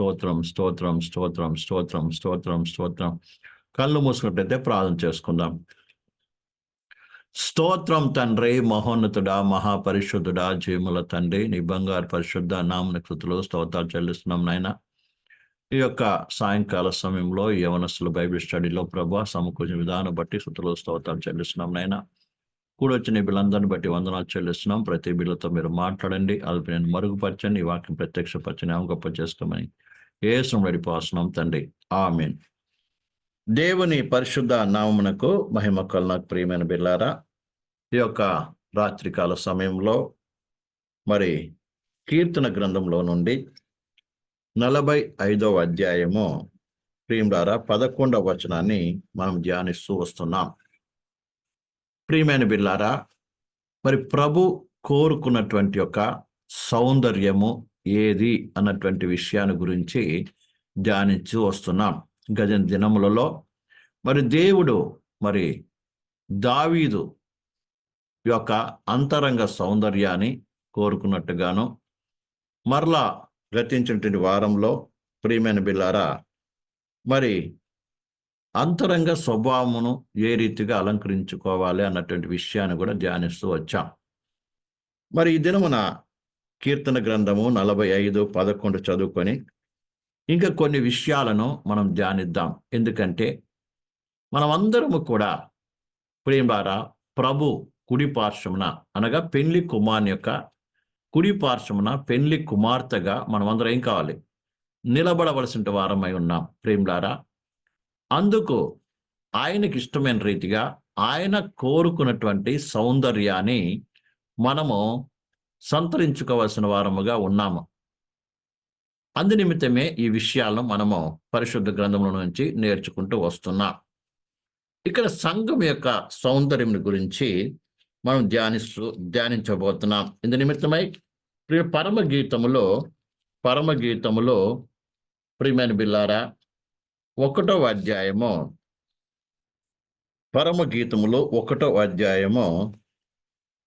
స్తోత్రం స్తోత్రం స్తోత్రం స్తోత్రం స్తోత్రం స్తోత్రం. కళ్ళు మూసుకున్నట్లయితే ప్రార్థన చేసుకుందాం. స్తోత్రం తండ్రి, మహోన్నతుడా, మహాపరిశుద్ధుడా, జీముల తండ్రి, నీ బంగారు పరిశుద్ధ నామమున కృతులు స్తోత్రాలు చెల్లిస్తున్నాం నాయన. ఈ యొక్క సాయంకాల సమయంలో యవనస్తులు బైబిల్ స్టడీలో ప్రభా సమకూర్చిన విధానం బట్టి స్తుతులు స్తోత్రాలు చెల్లిస్తున్నాం నాయన. కూడొచ్చిన బిడ్డలందరిని బట్టి వందనాలు చెల్లిస్తున్నాం. ప్రతి బిడ్డలతో మీరు మాట్లాడండి, అది నేను మరుగుపరచండి, ఈ వాక్యం ప్రత్యక్షపరచని గొప్ప చేసుకోమని యేసు నడిపోస్తున్నాం తండ్రి, ఆమేన్. దేవుని పరిశుద్ధ నామమునకు మహిమ కలుగును. ప్రియమైన బిడ్డలారా, ఈ యొక్క రాత్రికాల సమయంలో మరి కీర్తన గ్రంథంలో నుండి 45వ అధ్యాయము ప్రియులారా 11వ వచనాన్ని మనం ధ్యానిస్తూ వస్తున్నాం. ప్రియమైన బిడ్డలారా, మరి ప్రభు కోరుకున్నటువంటి యొక్క సౌందర్యము ఏది అన్నటువంటి విషయాన్ని గురించి ధ్యానించి వస్తున్నాం. గత దినములలో మరి దేవుడు మరి దావీదు యొక్క అంతరంగ సౌందర్యాన్ని కోరుకున్నట్టుగాను, మరలా గతించినటువంటి వారంలో ప్రియమైన బిడ్డలారా మరి అంతరంగ స్వభావమును ఏ రీతిగా అలంకరించుకోవాలి అన్నటువంటి విషయాన్ని కూడా ధ్యానిస్తూ వచ్చాం. మరి ఈ దినమున కీర్తన గ్రంథము 45:11 చదువుకొని ఇంకా కొన్ని విషయాలను మనం ధ్యానిద్దాం. ఎందుకంటే మనమందరము కూడా ప్రియులారా ప్రభు కుడి పార్శ్వమున అనగా పెళ్లి కుమారుని యొక్క కుడి పార్శ్వమున పెళ్లి కుమార్తెగా మనమందరం ఏం కావాలి? నిలబడవలసిన వారమై ఉన్నాం ప్రియులారా. అందుకు ఆయనకి ఇష్టమైన రీతిగా ఆయన కోరుకున్నటువంటి సౌందర్యాన్ని మనము సంతరించుకోవాల్సిన వారముగా ఉన్నాము. అందునిమిత్తమే ఈ విషయాలను మనము పరిశుద్ధ గ్రంథముల నుంచి నేర్చుకుంటూ వస్తున్నాం. ఇక్కడ సంఘం యొక్క సౌందర్యం గురించి మనం ధ్యానించబోతున్నాం. ఇందు నిమిత్తమై పరమగీతములో ప్రియమైన బిల్లారా 1వ అధ్యాయము, పరమగీతములో 1వ అధ్యాయము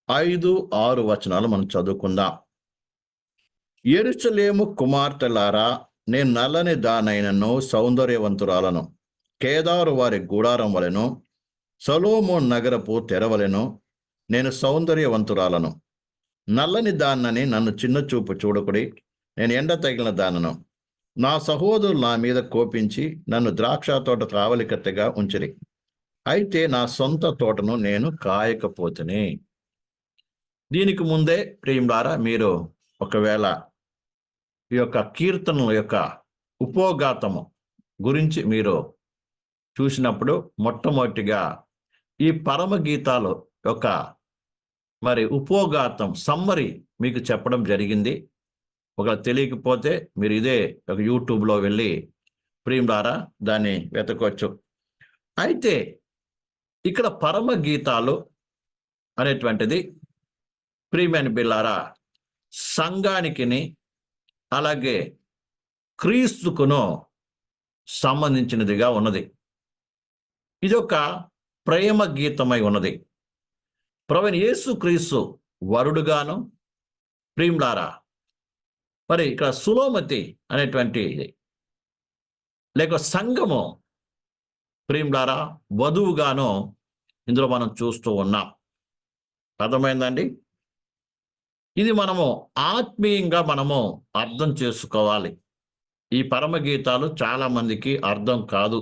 5-6 వచనాలు మనం చదువుకుందాం. యెరూషలేము కుమార్తెలారా, నేను నల్లని దానైనను సౌందర్యవంతురాలను, కేదారు వారి గుడారం వలెను, సొలొమోను నగరపు తెరవలెను నేను సౌందర్యవంతురాలను. నల్లని దాన్నని నన్ను చిన్న చూపు చూడకుడి, నేను ఎండ తగిలిన దానను. నా సహోదరులు నా మీద కోపించి నన్ను ద్రాక్ష తోట కావలికత్తెగా ఉంచిరి, అయితే నా సొంత తోటను నేను కాయకపోతేనే. దీనికి ముందే ప్రియులారా, మీరు ఒకవేళ ఈ యొక్క కీర్తనల యొక్క ఉపోద్ఘాతము గురించి మీరు చూసినప్పుడు మొట్టమొదటిగా ఈ పరమగీతాలు యొక్క మరి ఉపోద్ఘాతం సమ్మరి మీకు చెప్పడం జరిగింది. ఒకవేళ తెలియకపోతే మీరు ఇదే ఒక యూట్యూబ్లో వెళ్ళి ప్రియులారా దాన్ని వెతకొచ్చు. అయితే ఇక్కడ పరమగీతాలు అనేటువంటిది ప్రియమైన బిల్లారా సంఘానికిని అలాగే క్రీస్తుకును సంబంధించినదిగా ఉన్నది. ఇది ఒక ప్రేమ గీతమై ఉన్నది. ప్రభువైన యేసుక్రీస్తు వరుడుగాను ప్రియులారా మరి ఇక్కడ సులోమతి అనేటువంటి లేక సంఘము ప్రియులారా వధువుగాను ఇందులో మనం చూస్తూ ఉన్నాం. అర్థమైందండి? ఇది మనము ఆత్మీయంగా మనము అర్థం చేసుకోవాలి. ఈ పరమగీతాలు చాలా మందికి అర్థం కాదు.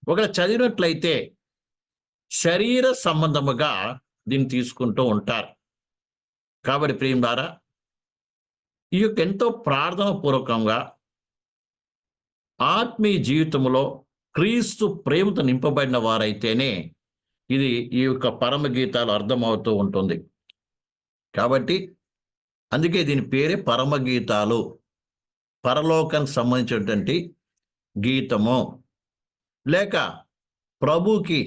ఒకవేళ చదివినట్లయితే శరీర సంబంధముగా దీన్ని తీసుకుంటూ ఉంటారు. కాబట్టి ప్రియులారా ఈ యొక్క ఎంతో ప్రార్థన పూర్వకంగా ఆత్మీయ జీవితంలో క్రీస్తు ప్రేమతో నింపబడిన వారైతేనే ఇది ఈ యొక్క పరమగీతాలు అర్థమవుతూ ఉంటుంది. కాబట్టి అందుకే దీని పేరే పరమగీతాలు, పరలోకానికి సంబంధించినటువంటి గీతము, లేక ప్రభుకి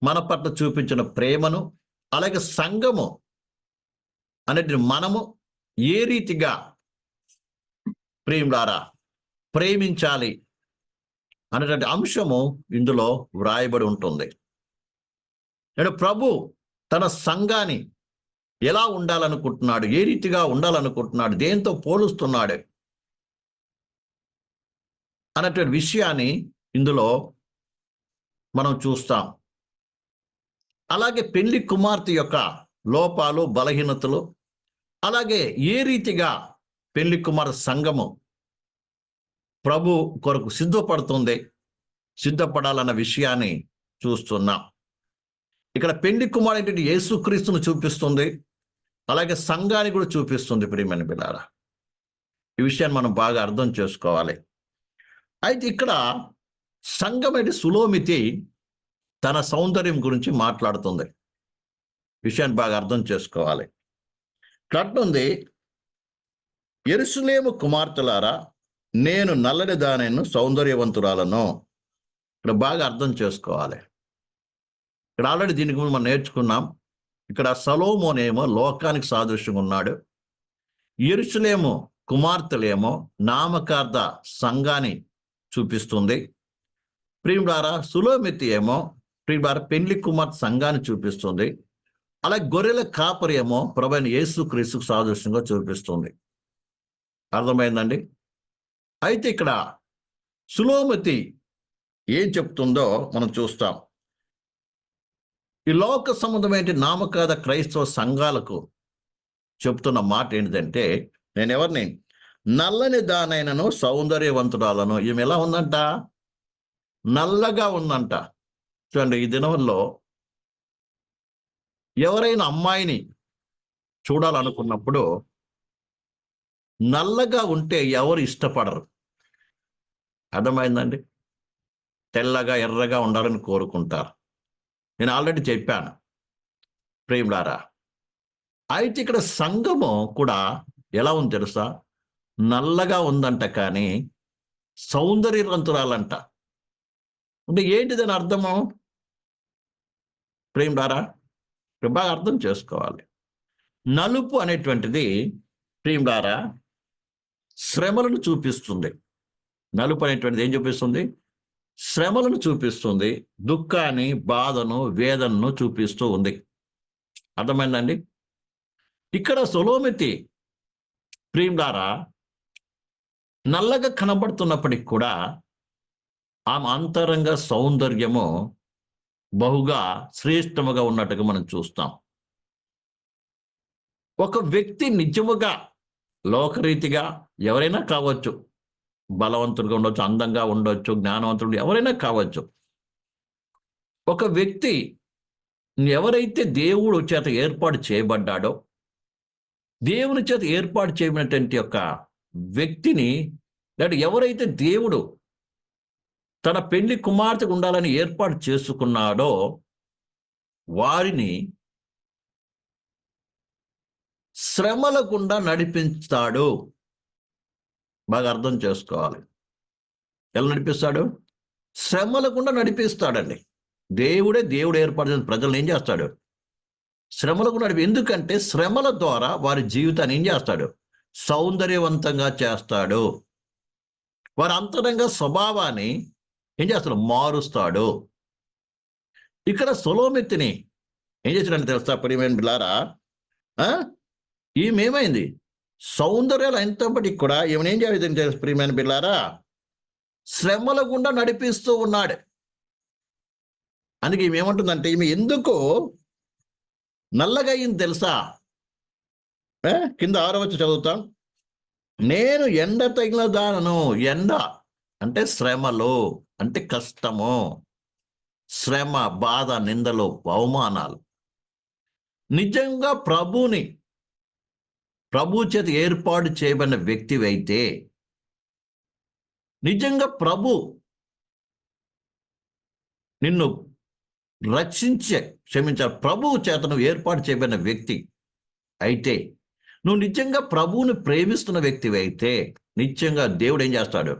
మన పట్ల చూపించిన ప్రేమను, అలాగే సంఘము అనేది మనము ఏ రీతిగా ప్రియులారా ప్రేమించాలి అనేటువంటి అంశము ఇందులో వ్రాయబడి ఉంటుంది. నేను ప్రభు తన సంఘాన్ని ఎలా ఉండాలనుకుంటున్నాడు, ఏ రీతిగా ఉండాలనుకుంటున్నాడు, దేంతో పోలుస్తున్నాడు అన్నటువంటి విషయాన్ని ఇందులో మనం చూస్తాం. అలాగే పెళ్లి కుమార్తె యొక్క లోపాలు, బలహీనతలు, అలాగే ఏ రీతిగా పెళ్లి కుమార్తె సంఘము ప్రభు కొరకు సిద్ధపడాలన్న విషయాన్ని చూస్తున్నాం. ఇక్కడ పెళ్లి కుమారుడు యేసుక్రీస్తును చూపిస్తుంది, అలాగే సంఘాన్ని కూడా చూపిస్తుంది. ప్రియమైన బిడ్డలారా, ఈ విషయాన్ని మనం బాగా అర్థం చేసుకోవాలి. అయితే ఇక్కడ సంఘం సులోమితి తన సౌందర్యం గురించి మాట్లాడుతుంది. విషయాన్ని బాగా అర్థం చేసుకోవాలి. కట్నుంది, యెరూషలేము కుమార్తెలారా, నేను నల్లని దానిని సౌందర్యవంతురాలను. ఇక్కడ బాగా అర్థం చేసుకోవాలి. ఇక్కడ ఆల్రెడీ దీనికి ముందు మనం నేర్చుకున్నాం. ఇక్కడ సొలొమోనేమో లోకానికి సాదృశ్యంగా ఉన్నాడు. యెరూషలేము కుమార్తెలేమో నామకార్థ సంఘాన్ని చూపిస్తుంది. ప్రియులారా, సులోమితి ఏమో పెళ్లి కుమార్తె సంఘాన్ని చూపిస్తుంది. అలాగే గొర్రెల కాపరి ఏమో ప్రభువైన యేసుక్రీస్తుకు సాదృశ్యంగా చూపిస్తుంది. అర్థమైందండి? అయితే ఇక్కడ సులోమితి ఏం చెప్తుందో మనం చూస్తాం. ఈ లోక సంబంధమైన నామకాద క్రైస్తవ సంఘాలకు చెప్తున్న మాట ఏంటంటే, నేను ఎవరిని? నల్లని దానైనను సౌందర్యవంతురాలను. ఈమె ఎలా ఉందంట? నల్లగా ఉందంట. చూడండి, ఈ దినంలో ఎవరైనా అమ్మాయిని చూడాలనుకున్నప్పుడు నల్లగా ఉంటే ఎవరు ఇష్టపడరు. అర్థమైందండి? తెల్లగా, ఎర్రగా ఉండాలని కోరుకుంటారు. నేను ఆల్రెడీ చెప్పాను ప్రియులారా. అయితే ఇక్కడ సంఘము కూడా ఎలా ఉంది తెలుసా? నల్లగా ఉందంట, కానీ సౌందర్యవంతురాలంట. అంటే ఏంటి దాని అర్థము? ప్రియులారా, బాగా అర్థం చేసుకోవాలి. నలుపు అనేటువంటిది ప్రియులారా శ్రమలను చూపిస్తుంది. నలుపు అనేటువంటిది ఏం చూపిస్తుంది? శ్రమలను చూపిస్తుంది, దుఃఖాన్ని, బాధను, వేదనను చూపిస్తూ ఉంది. అర్థమైందండి? ఇక్కడ సొలొమితి ప్రియులారా నల్లగా కనబడుతున్నప్పటికి కూడా ఆమె అంతరంగ సౌందర్యము బహుగా శ్రేష్టముగా ఉన్నట్టుగా మనం చూస్తాం. ఒక వ్యక్తి నిజముగా లోకరీతిగా ఎవరైనా కావచ్చు, బలవంతుడిగా ఉండొచ్చు, అందంగా ఉండొచ్చు, జ్ఞానవంతుడు ఎవరైనా కావచ్చు. ఒక వ్యక్తి ఎవరైతే దేవుడు చేత ఏర్పాటు చేయబడ్డాడో, దేవుని చేత ఏర్పాటు చేయబడినటువంటి యొక్క వ్యక్తిని, లేదా ఎవరైతే దేవుడు తన పెళ్లి కుమార్తెకు ఉండాలని ఏర్పాటు చేసుకున్నాడో వారిని శ్రమల గుండా నడిపిస్తాడు. బాగా అర్థం చేసుకోవాలి. ఎలా నడిపిస్తాడు? శ్రమల గుండా నడిపిస్తాడండి. దేవుడు ఏర్పాటు చేసిన ప్రజలను ఏం చేస్తాడు? శ్రమలకు ఎందుకంటే శ్రమల ద్వారా వారి జీవితాన్ని ఏం చేస్తాడు? సౌందర్యవంతంగా చేస్తాడు. వారి అంతరంగ స్వభావాన్ని ఏం చేస్తాడు? మారుస్తాడు. ఇక్కడ సొలొమితిని ఏం చేశాడంటే తెలుసా ప్రియమైన బిడ్డలారా? ఈమెమైంది? సౌందర్యాలు అయినప్పటికీ కూడా ఈమెను ఏం చేయాలి తెలుసు ప్రియమైన బిడ్డలారా? శ్రమల గుండా నడిపిస్తూ ఉన్నాడు. అందుకే ఈమె ఏమంటుందంటే, ఈమె ఎందుకు నల్లగా అయింది తెలుసా? కింద 6వ వచనం చదువుతాం. నేను ఎండ తగిన దానను. ఎండ అంటే శ్రమలు, అంటే కష్టము, శ్రమ, బాధ, నిందలు, అవమానాలు. నిజంగా ప్రభు చేత ఏర్పాటు చేయబడిన వ్యక్తివి అయితే, నిజంగా ప్రభు నిన్ను ప్రభువు చేత నువ్వు ఏర్పాటు చేయబడిన వ్యక్తి అయితే, నువ్వు నిజంగా ప్రభువుని ప్రేమిస్తున్న వ్యక్తివి అయితే, నిజంగా దేవుడు ఏం చేస్తాడు?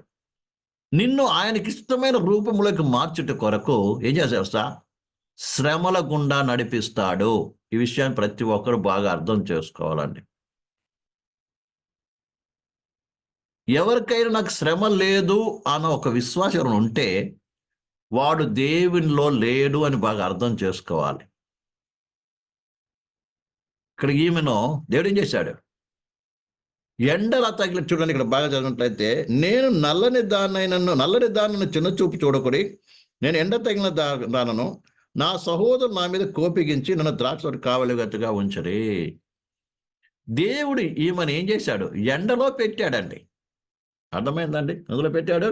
నిన్ను ఆయనకి ఇష్టమైన రూపంలోకి మార్చుట కొరకు ఏం చేస్తా? శ్రమల గుండా నడిపిస్తాడు. ఈ విషయాన్ని ప్రతి ఒక్కరు బాగా అర్థం చేసుకోవాలండి. ఎవరికైనా నాకు శ్రమ లేదు అన్న ఒక విశ్వాసం ఉంటే వాడు దేవునిలో లేడు అని బాగా అర్థం చేసుకోవాలి. ఇక్కడ ఈమెను దేవుడు ఏం చేశాడు? ఎండలా తగిలి, చూడండి ఇక్కడ బాగా చదివినట్లయితే, నేను నల్లని దానను చిన్న చూపు చూడకుడి, నేను ఎండ తగిన దానను, నా సహోదరుడు నా మీద కోపిగించి నన్ను ద్రాక్ష కావలిగట్టుగా ఉంచరి. దేవుడు ఈమెను ఏం చేశాడు? ఎండలో పెట్టాడండి. అర్థమైందండి? అందులో పెట్టాడు,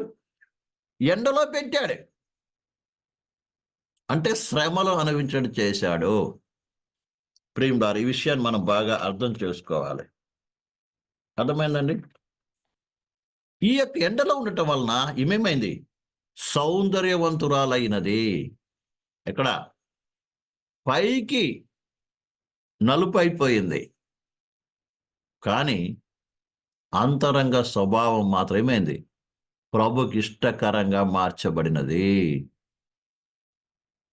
ఎండలో పెట్టాడు. అంటే శ్రమలు అనుభవించడం చేశాడు. ప్రియులారా, ఈ విషయాన్ని మనం బాగా అర్థం చేసుకోవాలి. అర్థమైందండి? ఈ యొక్క ఎండలో ఉండటం వలన ఏమేమైంది? సౌందర్యవంతురాలైనది. ఎక్కడ? పైకి నలుపు అయిపోయింది, కానీ అంతరంగ స్వభావం మాత్రమేంది? ప్రభుకి ఇష్టకరంగా మార్చబడినది.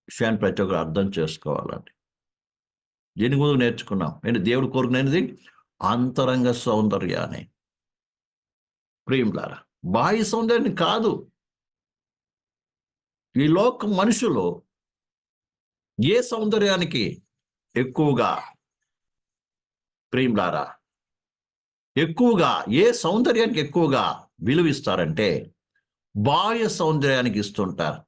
విషయాన్ని ప్రతి ఒక్కరు అర్థం చేసుకోవాలండి. దీని గురించి నేర్చుకున్నాం. ఏంటి దేవుడు కోరుకునేది? అంతరంగ సౌందర్యాన్ని. ప్రియులారా, బాహ్య సౌందర్యాన్ని కాదు. ఈ లోక మనుషులు ఏ సౌందర్యానికి ఎక్కువగా, ప్రియులారా, ఏ సౌందర్యానికి ఎక్కువగా విలువిస్తారంటే బాహ్య సౌందర్యానికి ఇస్తుంటారు.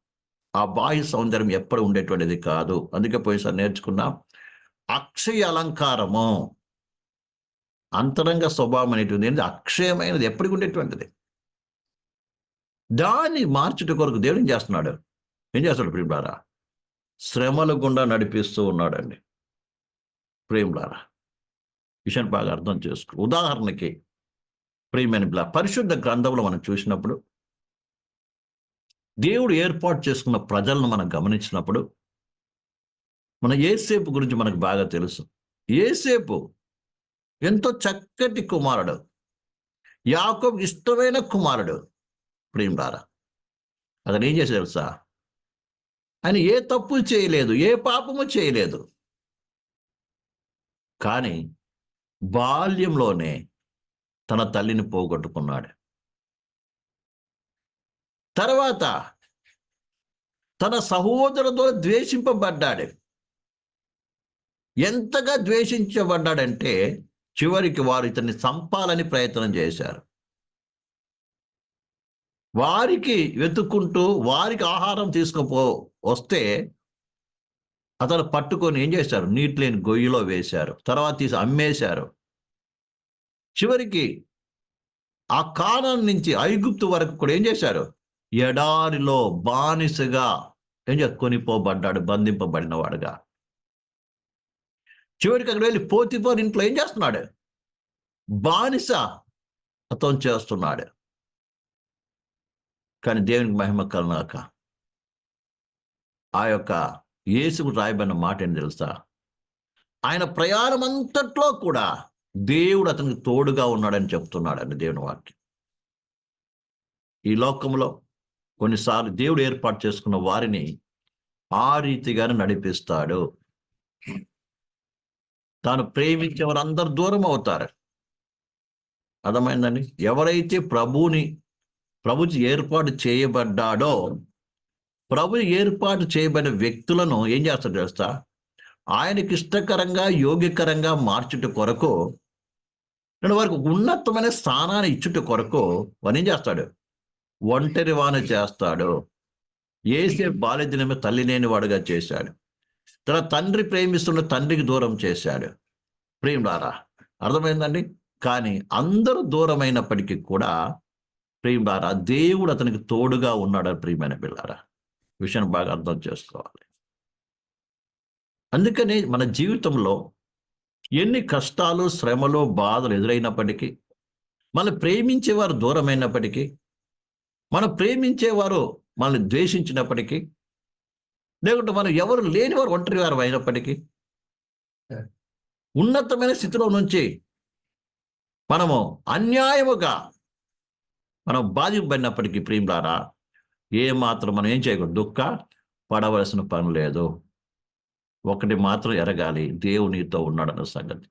ఆ బాహ్య సౌందర్యం ఎప్పుడు ఉండేటువంటిది కాదు. అందుకే పోయిసారి నేర్చుకున్నాం, అక్షయ అలంకారము. అంతరంగ స్వభావం అనేటువంటిది ఏంటి? అక్షయమైనది, ఎప్పటికి ఉండేటువంటిది. దాన్ని మార్చుట కొరకు దేవుడు ఏం చేస్తున్నాడు? ప్రియులారా? శ్రమల గుండా నడిపిస్తూ ఉన్నాడండి. ప్రియులారా, విషయాన్ని బాగా అర్థం చేసుకో. ఉదాహరణకి ప్రియమైన పరిశుద్ధ గ్రంథంలో మనం చూసినప్పుడు, దేవుడు ఏర్పాటు చేసుకున్న ప్రజలను మనం గమనించినప్పుడు, మన యేసేపు గురించి మనకు బాగా తెలుసు. యేసేపు ఎంతో చక్కటి కుమారుడు, యాకోబు ఇష్టమైన కుమారుడు. ప్రియులారా, అతను ఏం చేశాడు తెలుసా? ఆయన ఏ తప్పు చేయలేదు, ఏ పాపము చేయలేదు. కానీ బాల్యంలోనే తన తల్లిని పోగొట్టుకున్నాడు. తర్వాత తన సహోదరుతో ద్వేషింపబడ్డాడు. ఎంతగా ద్వేషించబడ్డాడంటే చివరికి వారు ఇతన్ని చంపాలని ప్రయత్నం చేశారు. వారికి వెతుక్కుంటూ వారికి ఆహారం వస్తే అతను పట్టుకొని ఏం చేశారు? నీటి లేని గొయ్యిలో వేశారు. తర్వాత తీసి అమ్మేశారు. చివరికి ఆ కానాను నుంచి ఐగుప్తు వరకు కూడా ఏం చేశారు? ఎడారిలో బానిసగా కొనిపోబడ్డాడు, బంధింపబడిన వాడుగా. చివరికి అక్కడ వెళ్ళి పోతిఫర్ ఇంట్లో ఏం చేస్తున్నాడు? బానిస అతను చేస్తున్నాడు. కానీ దేవునికి మహిమ కలుగాక, ఆ యొక్క యేసుకు రాయబడిన మాట ఏంటి తెలుసా? ఆయన ప్రయాణం అంతట్లో కూడా దేవుడు అతనికి తోడుగా ఉన్నాడని చెప్తున్నాడండి దేవుని వాక్యం. ఈ లోకంలో కొన్నిసార్లు దేవుడు ఏర్పాటు చేసుకున్న వారిని ఆ రీతిగానే నడిపిస్తాడు. తాను ప్రేమించే వారందరూ దూరం అవుతారు. అర్థమైందండి? ఎవరైతే ప్రభుకి ఏర్పాటు చేయబడ్డాడో, ప్రభు ఏర్పాటు చేయబడిన వ్యక్తులను ఏం చేస్తాడు తెలుసా? ఆయనకి ఇష్టకరంగా, యోగ్యకరంగా మార్చుట కొరకు, వారికి ఉన్నతమైన స్థానాన్ని ఇచ్చుట కొరకు వారు ఏం చేస్తాడు? ఒంటరి వాన చేస్తాడు. యేసేపు బాల్య దినమే తల్లి లేని వాడుగా చేశాడు. తన తండ్రి ప్రేమిస్తున్న తండ్రికి దూరం చేశాడు. ప్రియులారా, అర్థమైందండి? కానీ అందరూ దూరమైనప్పటికీ కూడా ప్రియులారా, దేవుడు అతనికి తోడుగా ఉన్నాడు. ప్రియమైన పిల్లారా, విషయాన్ని బాగా అర్థం చేసుకోవాలి. అందుకని మన జీవితంలో ఎన్ని కష్టాలు, శ్రమలు, బాధలు ఎదురైనప్పటికీ, మనం ప్రేమించేవారు దూరమైనప్పటికీ, మనం ప్రేమించేవారు మనల్ని ద్వేషించినప్పటికీ, లేకుంటే మనం ఎవరు లేనివారు ఒంటరి వారు అయినప్పటికీ, ఉన్నతమైన స్థితిలో నుంచి మనము అన్యాయముగా మనం బాధింపబడినప్పటికీ ప్రియులారా, మాత్రం మనం ఏం చేయకూడదు? దుఃఖ పడవలసిన పని లేదు. ఒకటి మాత్రం ఎరగాలి, దేవుడు నీతో ఉన్నాడన్న సంగతి.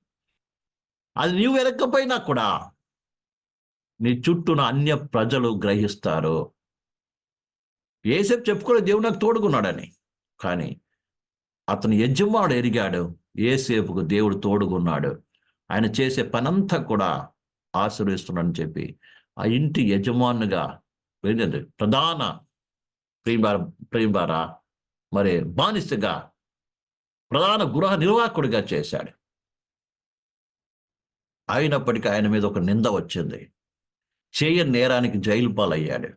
అది నీవు ఎరగకపోయినా కూడా నీ చుట్టూన అన్య ప్రజలు గ్రహిస్తారు. యేసేపు చెప్పుకోలేదు దేవుడు నాకు తోడుకున్నాడని, కానీ అతను యజమానుడు ఎరిగాడు, యోసేపుకు దేవుడు తోడుగున్నాడు, ఆయన చేసే పనంతా కూడా ఆశీర్వదిస్తున్నాడని చెప్పి ఆ ఇంటి యజమానుగా ఏంటంటే ప్రధాన ప్రియులారా మరి బానిసగా ప్రధాన గృహ నిర్వాహకుడిగా చేశాడు. అయినప్పటికీ ఆయన మీద ఒక నింద వచ్చింది. చేయని నేరానికి జైలు పాలయ్యాడు.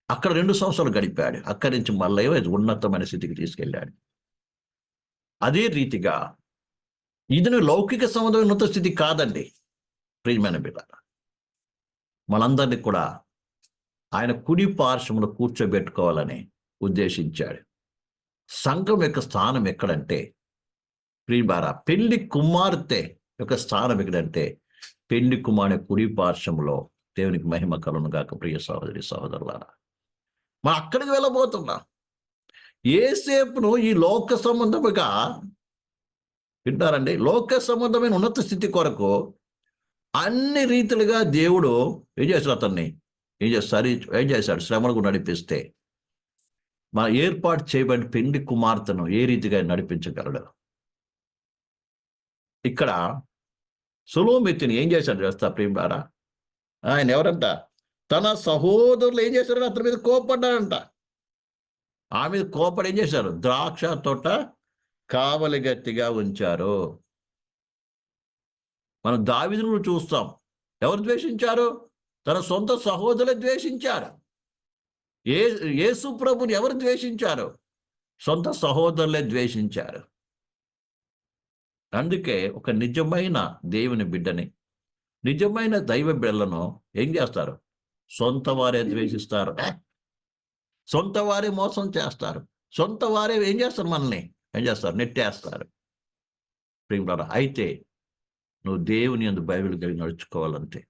అక్కడ 2 సంవత్సరాలు గడిపాడు. అక్కడి నుంచి మళ్ళీ ఉన్నతమైన స్థితికి తీసుకెళ్ళాడు. అదే రీతిగా ఇది లౌకిక సంబంధమైన ఉన్నత స్థితి కాదండి ప్రియమైన బిడ్డలారా. మనందరినీ కూడా ఆయన కుడి పార్శ్వములో కూర్చోబెట్టుకోవాలని ఉద్దేశించాడు. సంఘం యొక్క స్థానం ఎక్కడంటే ప్రియలారా, పెళ్లి కుమార్తె యొక్క స్థానం ఎక్కడంటే పెళ్లి కుమారుని కుడి పార్శ్వములో. దేవునికి మహిమ కలుగును గాక. ప్రియ సహోదరి సహోదరులారా, మనం అక్కడికి వెళ్ళబోతున్నాం. యోసేపును ఈ లోక సంబంధముగా వింటారండి, లోక సంబంధమైన ఉన్నత స్థితి కొరకు అన్ని రీతిలుగా దేవుడు ఏం చేశాడు, అతన్ని ఏం చేశాడు, శ్రమలకు నడిపిస్తే మన ఏర్పాటు చేయబడిన పెండి కుమార్తెను ఏ రీతిగా నడిపించగలడు. ఇక్కడ సొలొమోతిని ఏం చేశాడు చేస్తా ప్రియులారా, ఆయన ఎవరంట, తన సహోదరులు ఏం చేశారు, అతని మీద కోపడ్డాడంట. ఆ మీద కోపడి ఏం చేశారు, ద్రాక్ష తోట కావలి గట్టిగా ఉంచారు. మనం దావీదును చూస్తాం, ఎవరు ద్వేషించారు, తన సొంత సహోదరులే ద్వేషించారు. యేసు ప్రభుని ఎవరు ద్వేషించారు, సొంత సహోదరులే ద్వేషించారు. అందుకే ఒక నిజమైన దేవుని బిడ్డని, నిజమైన దైవ బిడ్డలను ఏం చేస్తారు, సొంత వారే ద్వేషిస్తారు, సొంత వారే మోసం చేస్తారు, సొంత వారే ఏం చేస్తారు, మనల్ని ఏం చేస్తారు, నెట్టేస్తారు. ప్రియులారా, అయితే నువ్వు దేవుని యందు బైబిల్ కలిగి నడుచుకోవాలంటే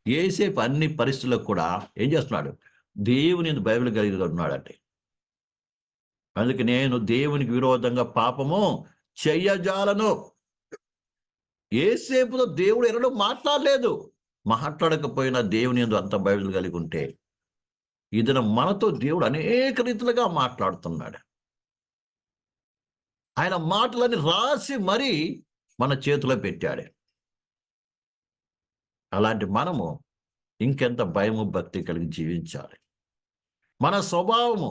యోసేపు అన్ని పరిస్థితులకు కూడా ఏం చేస్తున్నాడు, దేవుని యందు బైబిల్ కలిగి ఉన్నాడంటే. అందుకే నేను దేవునికి విరోధంగా పాపము చెయ్యజాలను. యోసేపుతో దేవుడు ఎన్నడూ మాట్లాడలేదు. మాట్లాడకపోయినా దేవుని యందు అంత బైబిల్ కలిగి ఉంటే ఇదన మనతో దేవుడు అనేక రీతిలుగా మాట్లాడుతున్నాడు. ఆయన మాటలని రాసి మరీ మన చేతిలో పెట్టాడు. అలాంటి మనము ఇంకెంత భయము భక్తి కలిగి జీవించాలి. మన స్వభావము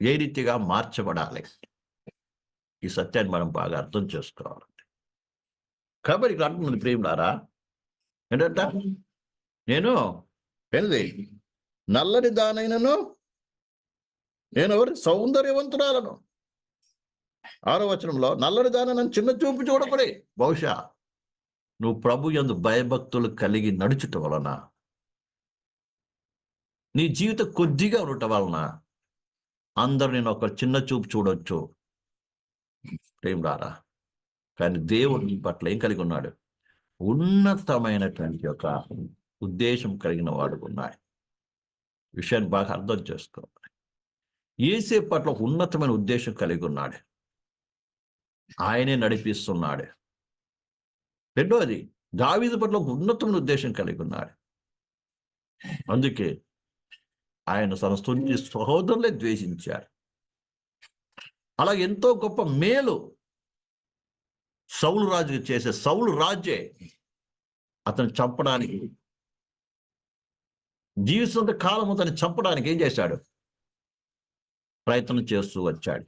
ఏ రీతిగా మార్చబడాలి, ఈ సత్యాన్ని మనం బాగా అర్థం చేసుకోవాలి. కాబట్టి ఇక్కడ అంటున్నది ప్రియులారా ఏంటంట, నేను ఏంది నల్లని దానైనను నేను ఎవరి సౌందర్యవంతురాలను. 6వ వచనంలో నల్లని దానైనను చిన్న చూపు చూడకూడదు. బహుశా నువ్వు ప్రభు యందు భయభక్తులు కలిగి నడుచుట వలన, నీ జీవితం కొద్దిగా ఉండటం వలన అందరు నేను ఒక చిన్న చూపు చూడొచ్చు ప్రియులారా. కానీ దేవుడు నీ పట్ల ఏం కలిగి ఉన్నాడు, ఉన్నతమైనటువంటి ఒక ఉద్దేశం కలిగిన వాడు ఉన్నాడు. విషయాన్ని బాగా అర్థం చేసుకోవాలి. యోసేపు పట్ల ఉన్నతమైన ఉద్దేశం కలిగి ఉన్నాడు, ఆయనే నడిపిస్తున్నాడు. రెండోది, దావీదు పట్ల ఒక ఉన్నతమైన ఉద్దేశం కలిగి ఉన్నాడు. అందుకే ఆయన తన సొంత సహోదరులే ద్వేషించారు. అలా ఎంతో గొప్ప మేలు సౌలు రాజుకి చేసే సౌలు రాజే అతను చంపడానికి, జీవితంత కాలం అతన్ని చంపడానికి ఏం చేశాడు, ప్రయత్నం చేస్తూ వచ్చాడు.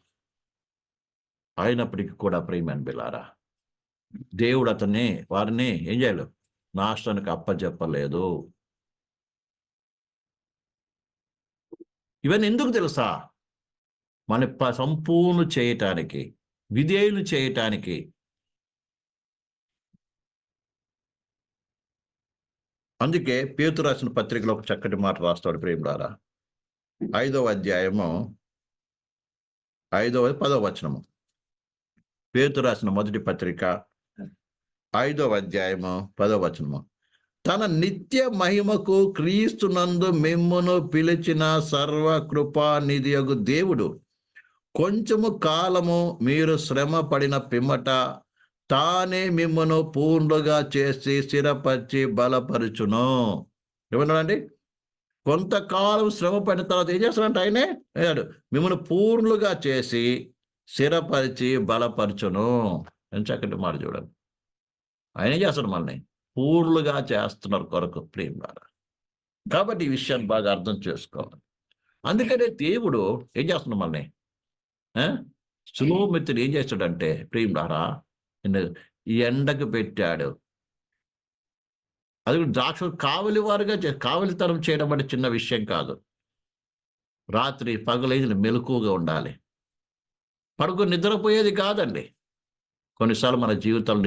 అయినప్పటికీ కూడా ప్రియమైన బిడ్డలారా, దేవుడు వారిని ఏం చేయాలి, నాశనానికి అప్పచెప్పలేదు. ఇవన్నీ ఎందుకు తెలుసా, మన సంపూర్ణ చేయటానికి, విధేయులు చేయటానికి. అందుకే పేతురు రాసిన పత్రికలో ఒక చక్కటి మాట రాస్తాడు ప్రియులారా. 5వ అధ్యాయము 10వ వచనము. పేతురు రాసిన మొదటి పత్రిక 5వ అధ్యాయము 10వ వచనము. తన నిత్య మహిమకు క్రీస్తునందు మిమ్మును పిలిచిన సర్వకృపానిధియగు దేవుడు కొంచెము కాలము మీరు శ్రమ పడిన పిమ్మట తానే మిమ్మను పూర్ణులుగా చేసి స్థిరపరిచి బలపరుచును. ఏమన్నాడండి, కొంతకాలం శ్రమ పడిన తర్వాత ఏం చేస్తాడంటే ఆయనే మిమ్మల్ని పూర్ణులుగా చేసి స్థిరపరిచి బలపరచును. ఎంత చక్కటి మాట చూడండి. ఆయన ఏం చేస్తాడు మనల్ని? పూర్లుగా చేస్తున్నారు కొరకు ప్రియులారా. కాబట్టి ఈ విషయాన్ని బాగా అర్థం చేసుకోవాలి. అందుకనే దేవుడు ఏం చేస్తున్నాడు మనల్ని? ఆ! సులోమెత్తుడు ఏం చేస్తాడంటే ప్రియులారా, నిన్ను ఈ ఎండకు పెట్టాడు. అది కూడా ద్రాక్ష కావలివారుగా కావలితనం చేయడం అంటే చిన్న విషయం కాదు. రాత్రి పగలైన మెలకువగా ఉండాలి. పడుకొని నిద్రపోయేది కాదండి. కొన్నిసార్లు మన జీవితాలు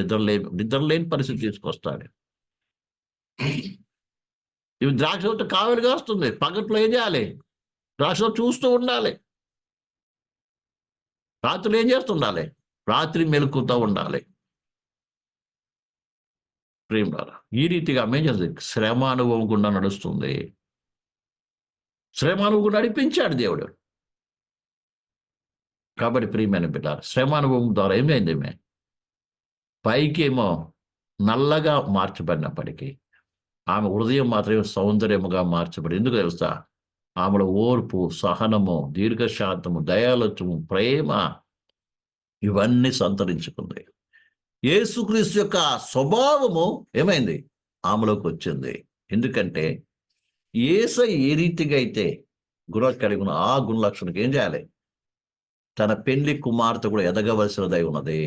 నిద్రలేని పరిస్థితి తీసుకొస్తాడు. ఇవి ద్రాక్ష తోట కావలిగా వస్తుంది. పగట్లో ఏం చేయాలి? ద్రాక్ష చూస్తూ ఉండాలి. రాత్రులు ఏం చేస్తుండాలి? రాత్రి మెలుకువతో ఉండాలి. ప్రియులారా, ఈ రీతిగా ఆమె ఏం చేస్తుంది? శ్రమ అనుభవం గుండా నడుస్తుంది. శ్రమ అనుభవం నడిపించాడు దేవుడు. కాబట్టి ప్రియమైన బిడ్డలారా, శ్రమ అనుభవం ద్వారా ఏమైంది? పైకేమో నల్లగా మార్చబడినప్పటికీ ఆమె హృదయం మాత్రమే సౌందర్యముగా మార్చబడి. ఎందుకు తెలుసా? ఆమెలో ఓర్పు, సహనము, దీర్ఘశాంతము, దయాలత్వము, ప్రేమ ఇవన్నీ సంతరించుకుంది. యేసుక్రీస్తు యొక్క స్వభావము ఏమైంది? ఆమెలోకి వచ్చింది. ఎందుకంటే యేసయ్య ఏ రీతిగా అయితే గుణం కలిగి ఉన్న ఆ గుణ లక్షణానికి ఏం చేయాలి? తన పెళ్లి కుమార్తె కూడా ఎదగవలసినదై ఉన్నది.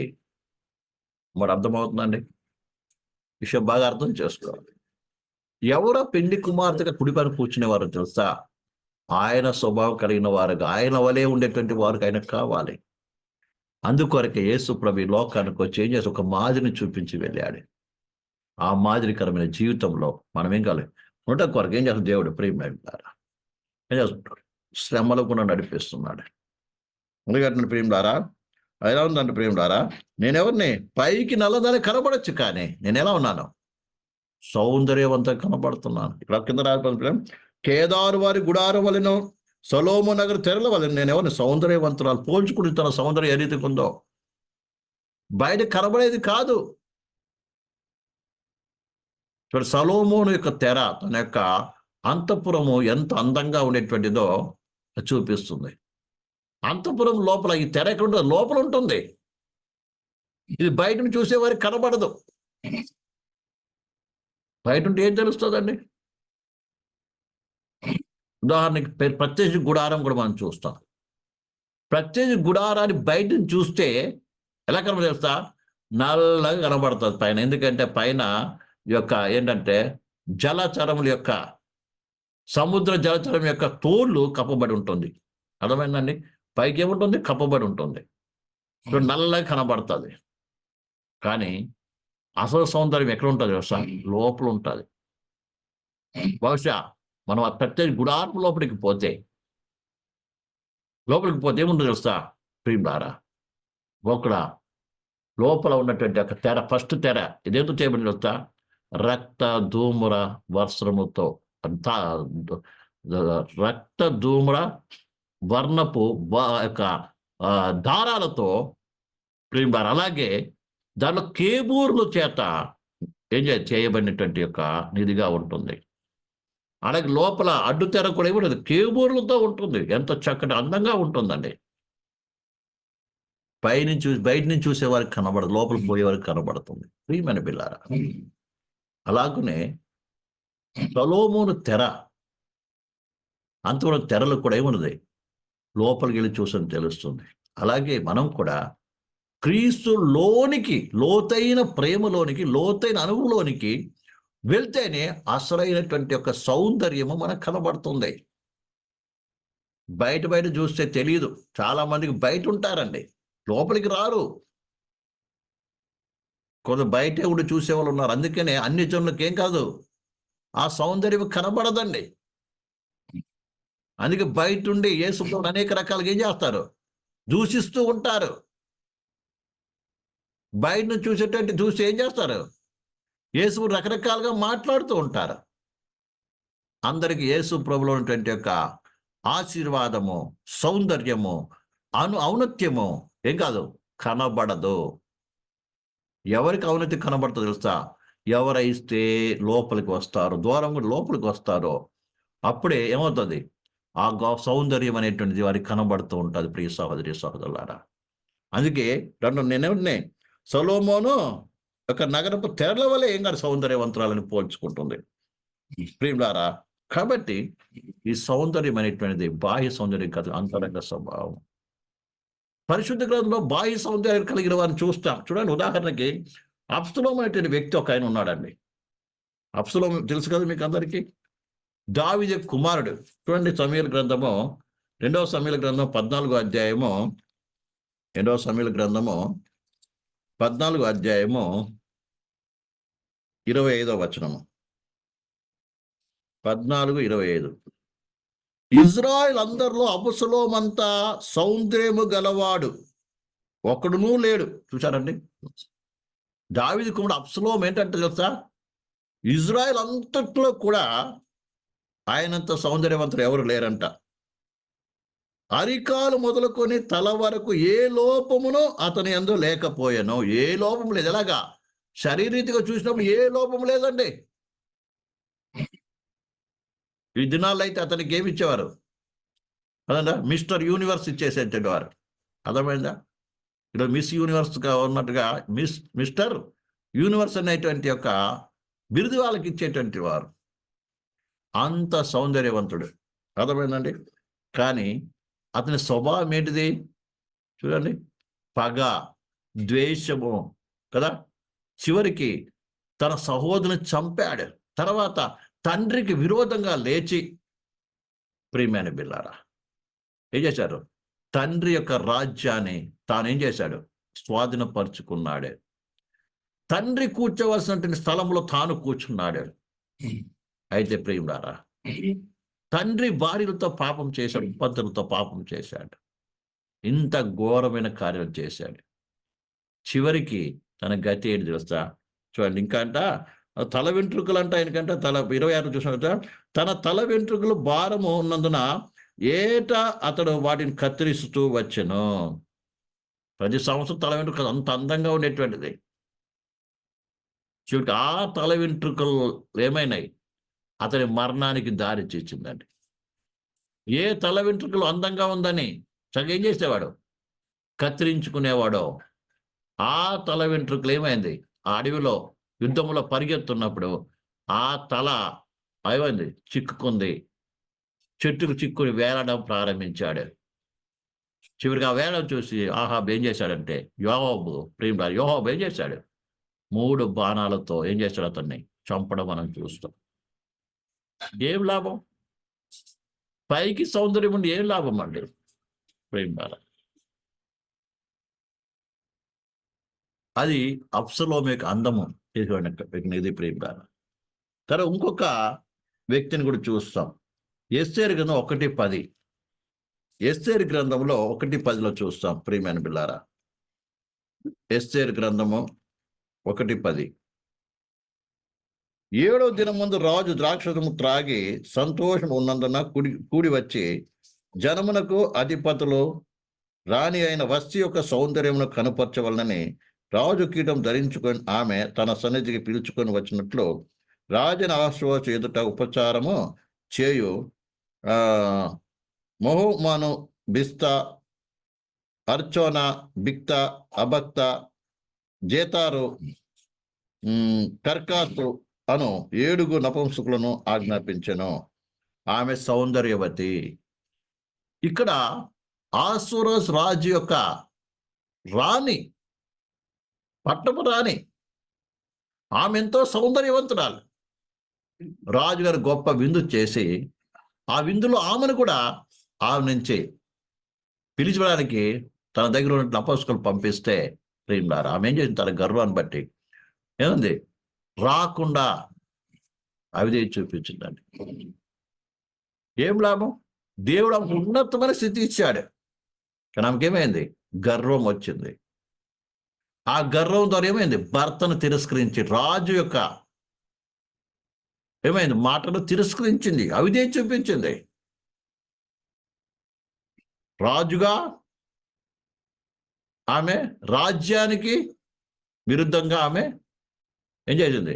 మరి అర్థమవుతుందండి? విషయం బాగా అర్థం చేసుకోవాలి. ఎవరో పెళ్లి కుమార్తెగా కుడిపైన కూర్చునేవారో తెలుసా? ఆయన స్వభావం కలిగిన వారుగా, ఆయన వలె ఉండేటువంటి వారికి ఆయనకు కావాలి. అందుకొరకే యేసు ప్రభు ఈ లోకానికి వచ్చి ఏం చేసి ఒక మాదిరిని చూపించి వెళ్ళాడు. ఆ మాదిరికరమైన జీవితంలో మనం ఏం కావాలి? ఉండటం కొరకు ఏం చేస్తాడు దేవుడు? ప్రియమైనలారా, ఏం చేస్తున్నాడు? శ్రమలో కూడా నడిపిస్తున్నాడు. ఎందుకంటే ప్రియులారా, ఎలా ఉందంటే ప్రియులారా, నేనెవరిని? పైకి నల్లదని కనబడచ్చు, కానీ నేను ఎలా ఉన్నాను? సౌందర్యవంతంగా కనబడుతున్నాను. ఇక్కడ కింద రాకపోతే కేదారు వారి గుడారం వలెను, సొలొమోను నగర తెరల వలెను నేను ఎవరిని? సౌందర్యవంతురాలు. పోల్చుకుని తన సౌందర్యం ఏ రీతికి ఉందో బయట కనబడేది కాదు. చూడు, సొలొమోను యొక్క తెర, తన యొక్క అంతఃపురము ఎంత అందంగా ఉండేటువంటిదో చూపిస్తుంది. అంతఃపురం లోపల ఈ తెర ఎక్కడ ఉంటుంది? లోపల ఉంటుంది. ఇది బయటను చూసేవారికి కనబడదు. బయట ఉంటే ఏం తెలుస్తుందండి? ఉదాహరణకి ప్రత్యక్ష గుడారం కూడా మనం చూస్తాం. ప్రత్యక్ష గుడారాన్ని బయట చూస్తే ఎలా కనబడి తెలుస్తా? నల్లగా కనబడుతుంది పైన. ఎందుకంటే పైన యొక్క ఏంటంటే జలచరముల యొక్క, సముద్ర జలచరం యొక్క తోళ్ళు కప్పబడి ఉంటుంది. అర్థమైందండి? పైకి ఏముంటుంది? కప్పబడి ఉంటుంది. నల్లగా కనబడుతుంది. కానీ అసలు సౌందర్యం ఎక్కడ ఉంటుంది తెలుసా? లోపల ఉంటుంది. బహుశా మనం ఆ ప్రత్యేక గుడారం లోపలికి పోతే ఏముంటుంది తెలుసా ప్రియులారా? ఒక లోపల ఉన్నటువంటి ఒక తెర, ఫస్ట్ తెర ఇదేంతో చేయబడి తెలుసా? రక్త ధూమ్ర వర్షముతో, రక్త ధూమ్ర వర్ణపు యొక్క దారాలతో ప్రియులారా, అలాగే దానిలో కేబూర్ల చేత ఏం చేయబడినటువంటి యొక్క నిధిగా ఉంటుంది. అలాగే లోపల అడ్డు తెర కూడా ఏముండదు, కేబూర్లతో ఉంటుంది. ఎంత చక్కటి అందంగా ఉంటుందండి. బయట నుంచి చూసేవారికి కనబడదు, లోపలికి పోయేవారికి కనబడుతుంది. ప్రియమైన బిడ్డలారా, అలాగనే సొలొమోను తెర, అంతవరకు తెరలు కూడా ఏమున్నది? లోపలికి వెళ్ళి చూసని తెలుస్తుంది. అలాగే మనం కూడా క్రీస్తు లోనికి, లోతైన ప్రేమలోనికి, లోతైన అనుభవంలోనికి వెళ్తేనే అసలైనటువంటి యొక్క సౌందర్యము మనకు కనబడుతుంది. బయట చూస్తే తెలియదు. చాలా మందికి బయట ఉంటారండి, లోపలికి రారు. కొంత బయటే ఉండి చూసేవాళ్ళు ఉన్నారు. అందుకనే అన్ని జనులకు ఏం కాదు, ఆ సౌందర్యం కనబడదండి. అందుకే బయట ఉండి యేసు ప్రభువుని అనేక రకాలుగా ఏం చేస్తారు? దూషిస్తూ ఉంటారు. బయట నుంచి చూసి ఏం చేస్తారు? యేసు రకరకాలుగా మాట్లాడుతూ ఉంటారు. అందరికి యేసు ప్రభువులో ఉన్నటువంటి యొక్క ఆశీర్వాదము, సౌందర్యము, ఔన్నత్యము ఏం కాదు, కనబడదు. ఎవరికి ఔన్నత్యం కనబడుతుందో తెలుసా? ఎవరైతే లోపలికి వస్తారో, దూరంగా లోపలికి వస్తారో అప్పుడే ఏమవుతుంది? ఆ సౌందర్యం అనేటువంటిది వారికి కనబడుతూ ఉంటుంది. ప్రియ సహోదరి సహోదరులారా, అందుకే నేనే సొలొమోను ఒక నగరపు తెరల వల్ల ఏం కాదు సౌందర్యవంతురాలని పోల్చుకుంటుంది. ప్రియులారా, కాబట్టి ఈ సౌందర్యం అనేటువంటిది బాహ్య సౌందర్యం కాదు, అంతరంగ స్వభావం. పరిశుద్ధ గ్రంథంలో బాహ్య సౌందర్యం కలిగిన వారిని చూస్తాం. చూడండి, ఉదాహరణకి అబ్షలోము అనేటువంటి వ్యక్తి ఒక ఆయన ఉన్నాడండి. అబ్షలోము తెలుసు కదా మీకు అందరికీ, దావీదు కుమారుడు. చూడండి, సమూయేలు గ్రంథము 2వ సమూయేలు గ్రంథం 14వ అధ్యాయము 2వ సమూయేలు గ్రంథము 14వ అధ్యాయము 25వ వచనము. 14:25. ఇజ్రాయెల్ అందరిలో అబుసలోమంతా సౌందర్యము గలవాడు ఒకడునూ లేడు. చూశారండి, దావీదు కుమారుడు అబ్షలోము ఏంటంటే తెలుసా, ఇజ్రాయెల్ అంతట్లో కూడా ఆయనంత సౌందర్యవంతుడు ఎవరు లేరంట. అరికాలు మొదలుకొని తల వరకు ఏ లోపమునో అతని యందు లేకపోయాను. ఏ లోపం లేదు. ఎలాగా? శరీరీతిగా చూసినప్పుడు ఏ లోపం లేదండి. ఈ దినాల్లో అయితే అతనికి ఏమి ఇచ్చేవారు అదంతా, మిస్టర్ యూనివర్స్ ఇచ్చేసేటువంటి వారు. అర్థమైందా? ఇక్కడ మిస్ యూనివర్స్గా ఉన్నట్టుగా మిస్టర్ యూనివర్స్ అనేటువంటి యొక్క బిరుదు వాళ్ళకి ఇచ్చేటువంటి వారు. అంత సౌందర్యవంతుడు. అర్థమైందండి? కానీ అతని స్వభావం ఏంటిది చూడండి, పగ, ద్వేషము కదా. చివరికి తన సహోదరుని చంపాడు. తర్వాత తండ్రికి విరోధంగా లేచి, ప్రియమైన బిల్లారా, ఏం చేశారు? తండ్రి యొక్క రాజ్యాన్ని తాను ఏం చేశాడు? స్వాధీనపరుచుకున్నాడు. తండ్రి కూర్చోవలసినటువంటి స్థలంలో తాను కూర్చున్నాడు. అయితే ప్రియులారా, తండ్రి భార్యలతో పాపం చేశాడు, ఉపద్రలతో పాపం చేశాడు, ఇంత ఘోరమైన కార్యాలు చేశాడు. చివరికి తన గతి ఏంటి తెలుస్తా? చూడండి, ఇంకా అంట తల వెంట్రుకలు అంట ఆయనకంట, తల 26 చూసినట్ట, తన తల వెంట్రుకలు భారము ఉన్నందున ఏటా అతడు వాటిని కత్తిరిస్తూ వచ్చెను. ప్రతి సంవత్సరం తల వెంట్రుకలు అంత అందంగా ఉండేటువంటిది. చివరికి ఆ తల వెంట్రుకలు ఏమైనాయి? అతని మరణానికి దారి చేసిందండి. ఏ తల వెంట్రుకలు అందంగా ఉందని ఏం చేసేవాడు? కత్తిరించుకునేవాడో ఆ తల వెంట్రుకలు ఏమైంది? ఆ అడవిలో యుద్ధంలో పరిగెత్తున్నప్పుడు ఆ తల ఏమైంది? చిక్కుకుంది. చెట్టుకు చిక్కుని వేలడం ప్రారంభించాడు. చివరికి ఆ వేలం చూసి ఆహాబ్ ఏం చేశాడంటే, యోహాబు ఏం చేశాడు? 3 బాణాలతో ఏం చేశాడు? అతన్ని చంపడం మనం చూస్తాం. ఏం లాభం? పైకి సౌందర్యం ఉండి ఏం లాభం అండి? ప్రేమ, అది అబ్షలోము యొక్క అందము ఇది ప్రేమ. తర్వాత ఇంకొక వ్యక్తిని కూడా చూస్తాం. ఎస్తేరు గ్రంథం 1:10. ఎస్తేరు గ్రంథంలో 1:10 చూస్తాం ప్రియమైన బిల్లారా. ఎస్తేరు గ్రంథము 1:10. 7వ దినం ముందు రాజు ద్రాక్షరసము త్రాగి సంతోషం ఉన్నందున కూడి వచ్చి జనమునకు అధిపతులు రాణి అయిన వస్తి యొక్క సౌందర్యమును కనుపరచవలనని రాజు కీటం ధరించుకొని ఆమె తన సన్నిధికి పిలుచుకొని వచ్చినట్లు రాజుని ఆశ్వాస ఎదుట ఉపచారము చేయు మొహమాను, బిస్తా, అర్చోన, బిక్త, అబక్త, జేతారు, కర్కాసు అను 7 నపుంసకులను ఆజ్ఞాపించెను. ఆమె సౌందర్యవతి. ఇక్కడ ఆసురస్ రాజు యొక్క రాణి, పట్టపు రాణి, ఆమె ఎంతో సౌందర్యవంతురాలు. రాజుగారు గొప్ప విందు చేసి ఆ విందులో ఆమెను కూడా ఆమె నుంచి పిలిచడానికి తన దగ్గర ఉన్న నపుంసకులు పంపిస్తే ప్రియులారా, ఆమె ఏం చేసింది? తన గర్వాన్ని బట్టి ఏముంది? రాకుండా అవిధేయత చూపించిందండి. ఏం లాభం? దేవుడు ఆమెకు ఉన్నతమైన స్థితి ఇచ్చాడు, కానీ ఆమెకేమైంది? గర్వం వచ్చింది. ఆ గర్వం ద్వారా ఏమైంది? భర్తను తిరస్కరించి, రాజు యొక్క ఏమైంది? మాటను తిరస్కరించింది, అవిధేయత చూపించింది. రాజుగా ఆమె రాజ్యానికి విరుద్ధంగా ఆమె ఏం చేసింది?